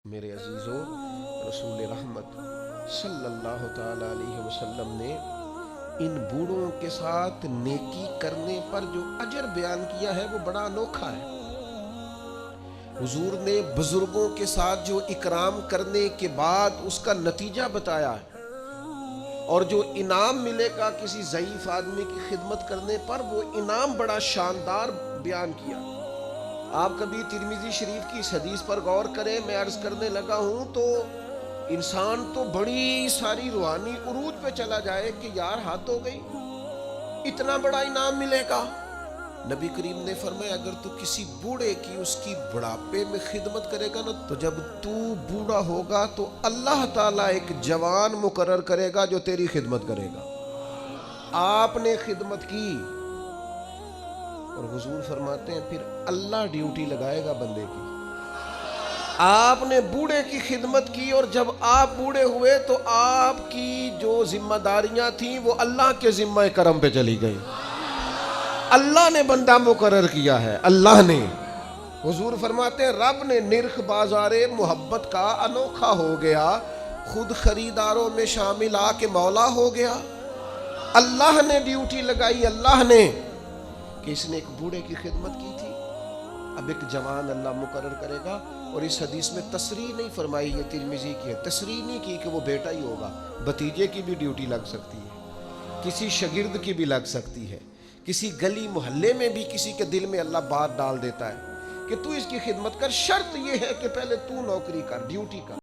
میرے عزیزو، رسول رحمت صلی اللہ تعالی علیہ وسلم نے ان بوڑھوں کے ساتھ نیکی کرنے پر جو اجر بیان کیا ہے وہ بڑا انوکھا ہے۔ حضور نے بزرگوں کے ساتھ جو اکرام کرنے کے بعد اس کا نتیجہ بتایا ہے، اور جو انعام ملے گا کسی ضعیف آدمی کی خدمت کرنے پر، وہ انعام بڑا شاندار بیان کیا۔ آپ کبھی ترمذی شریف کی اس حدیث پر غور کریں۔ میں عرض کرنے لگا ہوں تو انسان تو بڑی ساری روحانی عروج پہ چلا جائے کہ یار حد ہو گئی، اتنا بڑا انعام ملے گا۔ نبی کریم نے فرمایا اگر تو کسی بوڑھے کی اس کی بڑھاپے میں خدمت کرے گا نا، تو جب تو بوڑھا ہوگا تو اللہ تعالیٰ ایک جوان مقرر کرے گا جو تیری خدمت کرے گا۔ آپ نے خدمت کی، اور حضور فرماتے ہیں پھر اللہ ڈیوٹی لگائے گا بندے کی۔ آپ نے بوڑھے کی خدمت کی، اور جب آپ بوڑھے ہوئے تو آپ کی جو ذمہ داریاں تھیں وہ اللہ کے ذمہ کرم پہ چلی گئی۔ اللہ نے بندہ مقرر کیا ہے، اللہ نے۔ حضور فرماتے ہیں رب نے نرخ بازار محبت کا انوکھا ہو گیا، خود خریداروں میں شامل آ کے مولا ہو گیا۔ اللہ نے ڈیوٹی لگائی، اللہ نے، کہ اس نے ایک بوڑھے کی خدمت کی تھی، اب ایک جوان اللہ مقرر کرے گا۔ اور اس حدیث میں تصریح نہیں فرمائی، یہ ترمذی کی ہے، تصریح نہیں کی کہ وہ بیٹا ہی ہوگا، بھتیجے کی بھی ڈیوٹی لگ سکتی ہے، کسی شاگرد کی بھی لگ سکتی ہے، کسی گلی محلے میں بھی کسی کے دل میں اللہ بات ڈال دیتا ہے کہ تو اس کی خدمت کر، شرط یہ ہے کہ پہلے تو نوکری کر، ڈیوٹی کر۔